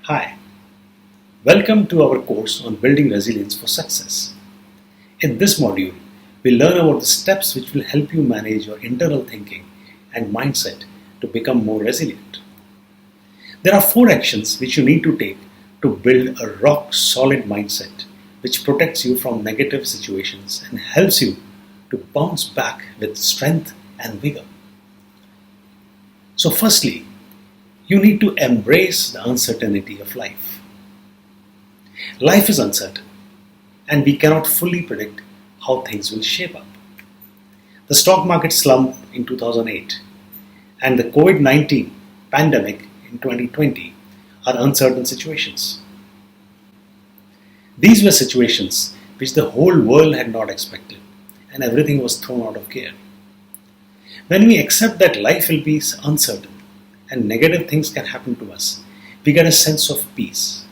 Hi, welcome to our course on building resilience for success. In this module, we'll learn about the steps which will help you manage your internal thinking and mindset to become more resilient. There are 4 actions which you need to take to build a rock solid mindset which protects you from negative situations and helps you to bounce back with strength and vigor. So, firstly, you need to embrace the uncertainty of life. Life is uncertain, and we cannot fully predict how things will shape up. The stock market slump in 2008 and the COVID-19 pandemic in 2020 are uncertain situations. These were situations which the whole world had not expected, and everything was thrown out of gear. When we accept that life will be uncertain and negative things can happen to us, we get a sense of peace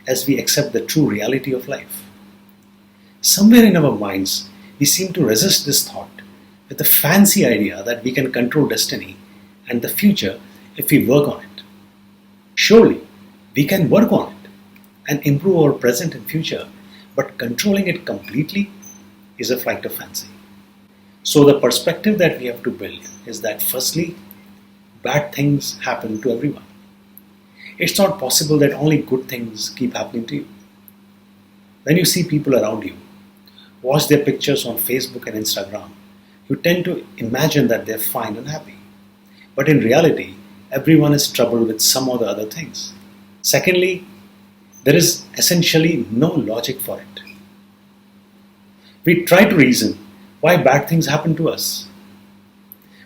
as we accept the true reality of life. Somewhere in our minds, we seem to resist this thought with the fancy idea that we can control destiny and the future if we work on it. Surely, we can work on it and improve our present and future, but controlling it completely is a flight of fancy. So the perspective that we have to build is that firstly, bad things happen to everyone. It's not possible that only good things keep happening to you. When you see people around you, watch their pictures on Facebook and Instagram, you tend to imagine that they're fine and happy. But in reality, everyone is troubled with some or the other things. Secondly, there is essentially no logic for it. We try to reason why bad things happen to us.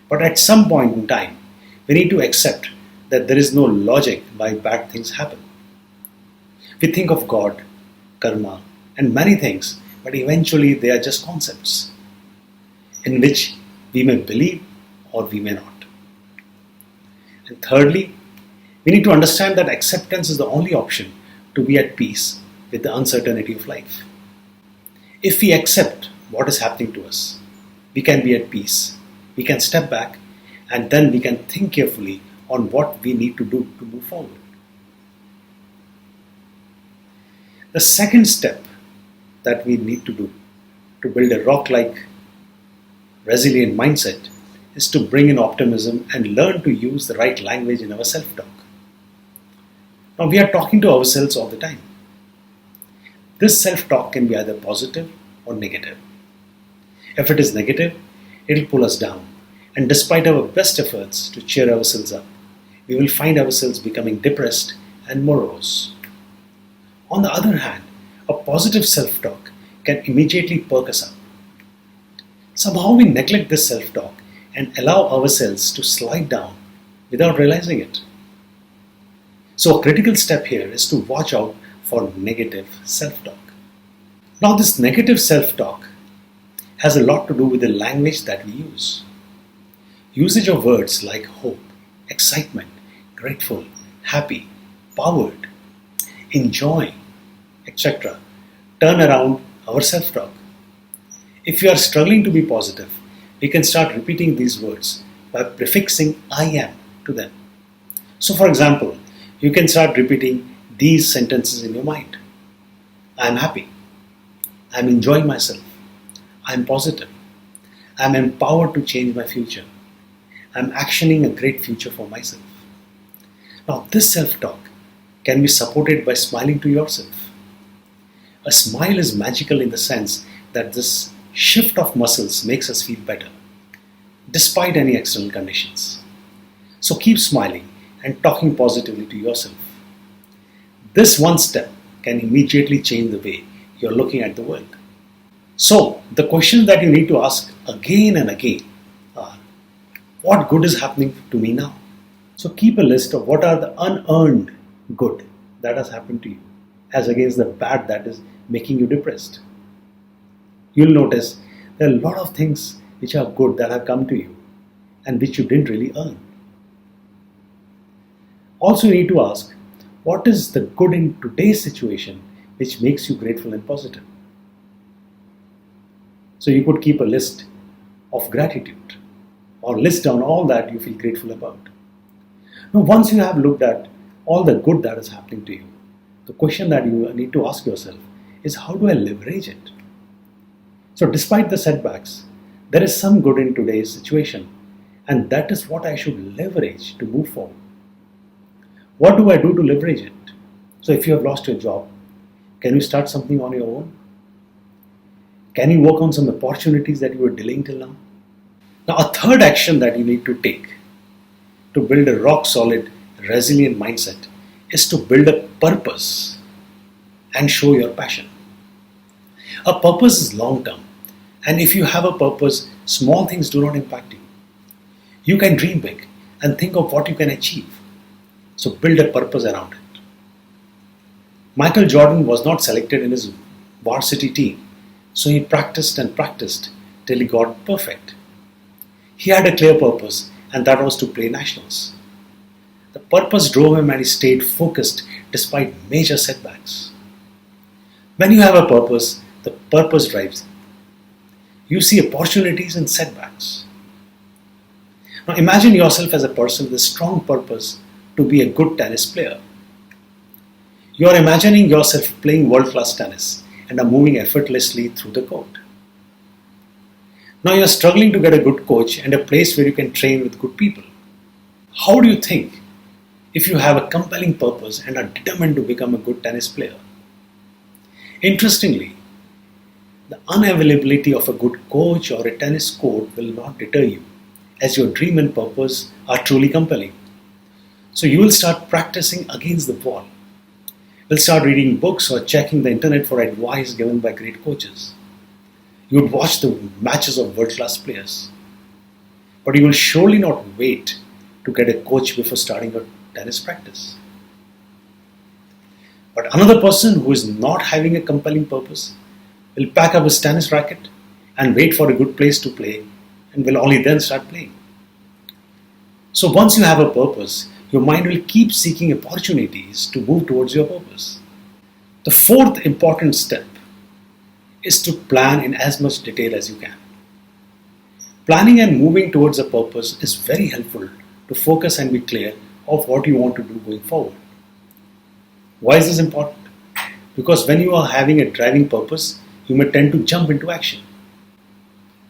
But at some point in time, we need to accept that there is no logic why bad things happen. We think of God, karma, and many things, but eventually they are just concepts in which we may believe or we may not. And thirdly, we need to understand that acceptance is the only option to be at peace with the uncertainty of life. If we accept what is happening to us, we can be at peace, we can step back, and then we can think carefully on what we need to do to move forward. The second step that we need to do to build a rock-like resilient mindset is to bring in optimism and learn to use the right language in our self-talk. Now we are talking to ourselves all the time. This self-talk can be either positive or negative. If it is negative, it will pull us down, and despite our best efforts to cheer ourselves up, we will find ourselves becoming depressed and morose. On the other hand, a positive self-talk can immediately perk us up. Somehow we neglect this self-talk and allow ourselves to slide down without realizing it. So a critical step here is to watch out for negative self-talk. Now this negative self-talk has a lot to do with the language that we use. Usage of words like hope, excitement, grateful, happy, powered, enjoying, etc. turn around our self-talk. If you are struggling to be positive, we can start repeating these words by prefixing I am to them. So for example, you can start repeating these sentences in your mind. I am happy. I am enjoying myself. I am positive. I am empowered to change my future. I am actioning a great future for myself. Now this self-talk can be supported by smiling to yourself. A smile is magical in the sense that this shift of muscles makes us feel better, despite any external conditions. So keep smiling and talking positively to yourself. This one step can immediately change the way you're looking at the world. So the questions that you need to ask again and again are, what good is happening to me now? So keep a list of what are the unearned good that has happened to you as against the bad that is making you depressed. You'll notice there are a lot of things which are good that have come to you and which you didn't really earn. Also you need to ask, what is the good in today's situation which makes you grateful and positive? So you could keep a list of gratitude or list down all that you feel grateful about. Now, once you have looked at all the good that is happening to you, The question that you need to ask yourself is, how do I leverage it? So despite the setbacks, there is some good in today's situation, and that is what I should leverage to move forward. What do I do to leverage it? So if you have lost your job, can you start something on your own? Can you work on some opportunities that you were delaying till now? Now, a third action that you need to take to build a rock solid, resilient mindset is to build a purpose and show your passion. A purpose is long term, and if you have a purpose, small things do not impact you. You can dream big and think of what you can achieve. So build a purpose around it. Michael Jordan was not selected in his varsity team, so he practiced and practiced till he got perfect. He had a clear purpose, and that was to play nationals. The purpose drove him and he stayed focused despite major setbacks. When you have a purpose, the purpose drives you. You see opportunities in setbacks. Now imagine yourself as a person with a strong purpose to be a good tennis player. You are imagining yourself playing world-class tennis and are moving effortlessly through the court. Now you are struggling to get a good coach and a place where you can train with good people. How do you think if you have a compelling purpose and are determined to become a good tennis player? Interestingly, the unavailability of a good coach or a tennis court will not deter you, as your dream and purpose are truly compelling. So you will start practicing against the wall. You'll start reading books or checking the internet for advice given by great coaches. You would watch the matches of world-class players. But you will surely not wait to get a coach before starting your tennis practice. But another person who is not having a compelling purpose will pack up his tennis racket and wait for a good place to play and will only then start playing. So once you have a purpose, your mind will keep seeking opportunities to move towards your purpose. The fourth important step is to plan in as much detail as you can. Planning and moving towards a purpose is very helpful to focus and be clear of what you want to do going forward. Why is this important? Because when you are having a driving purpose, you may tend to jump into action.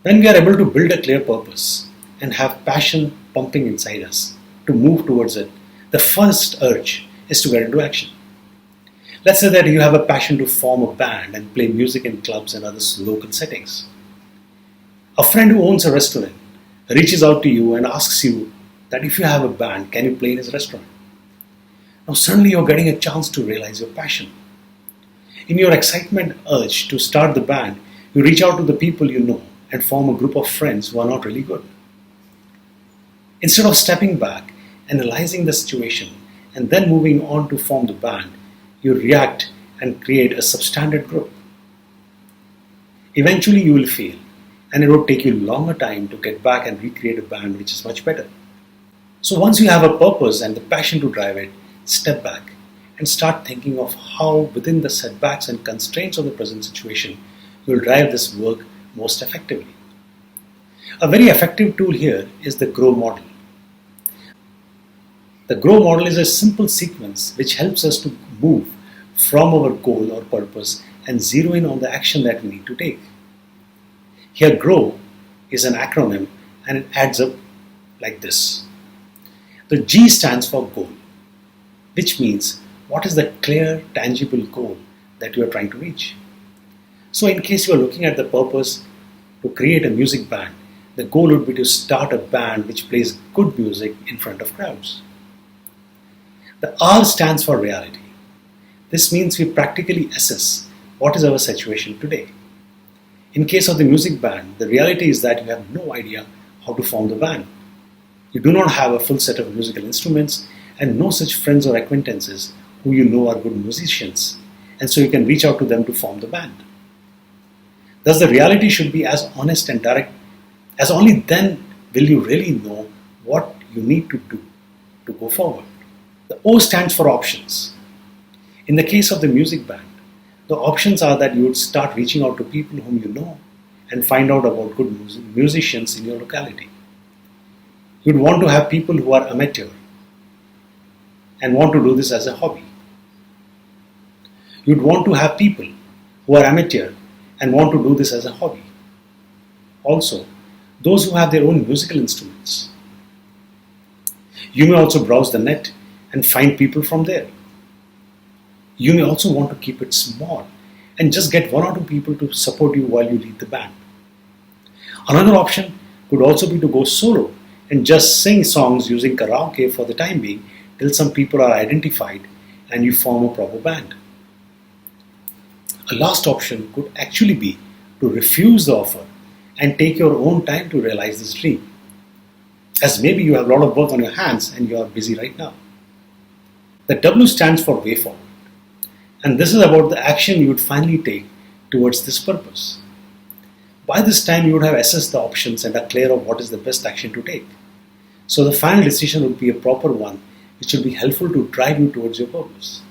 When we are able to build a clear purpose and have passion pumping inside us to move towards it, the first urge is to get into action. Let's say that you have a passion to form a band and play music in clubs and other local settings. A friend who owns a restaurant reaches out to you and asks you that if you have a band, can you play in his restaurant? Now suddenly you're getting a chance to realize your passion. In your excitement urge to start the band, you reach out to the people you know and form a group of friends who are not really good. Instead of stepping back, analyzing the situation, and then moving on to form the band, you react and create a substandard group. Eventually you will fail, and it will take you longer time to get back and recreate a band which is much better. So once you have a purpose and the passion to drive it, step back and start thinking of how within the setbacks and constraints of the present situation, you will drive this work most effectively. A very effective tool here is the GROW model. The GROW model is a simple sequence which helps us to move from our goal or purpose and zero in on the action that we need to take. Here GROW is an acronym and it adds up like this. The G stands for goal, which means what is the clear, tangible goal that you are trying to reach. So in case you are looking at the purpose to create a music band, the goal would be to start a band which plays good music in front of crowds. The R stands for reality. This means we practically assess what is our situation today. In case of the music band, the reality is that you have no idea how to form the band. You do not have a full set of musical instruments and no such friends or acquaintances who you know are good musicians, and so you can reach out to them to form the band. Thus the reality should be as honest and direct, as only then will you really know what you need to do to go forward. The O stands for options. In the case of the music band, the options are that you would start reaching out to people whom you know and find out about good musicians in your locality. You'd want to have people who are amateur and want to do this as a hobby. You'd want to have people who are amateur and want to do this as a hobby. Also, those who have their own musical instruments. You may also browse the net and find people from there. You may also want to keep it small and just get one or two people to support you while you lead the band. Another option could also be to go solo and just sing songs using karaoke for the time being till some people are identified and you form a proper band. A last option could actually be to refuse the offer and take your own time to realize this dream, as maybe you have a lot of work on your hands and you are busy right now. The W stands for way forward, and this is about the action you would finally take towards this purpose. By this time, you would have assessed the options and are clear of what is the best action to take. So the final decision would be a proper one which will be helpful to drive you towards your purpose.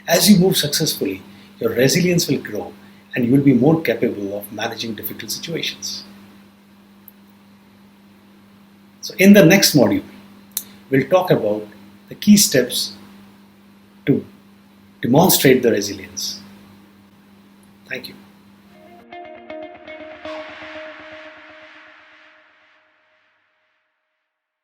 As you move successfully, your resilience will grow and you will be more capable of managing difficult situations. So in the next module, we'll talk about the key steps to demonstrate the resilience. Thank you.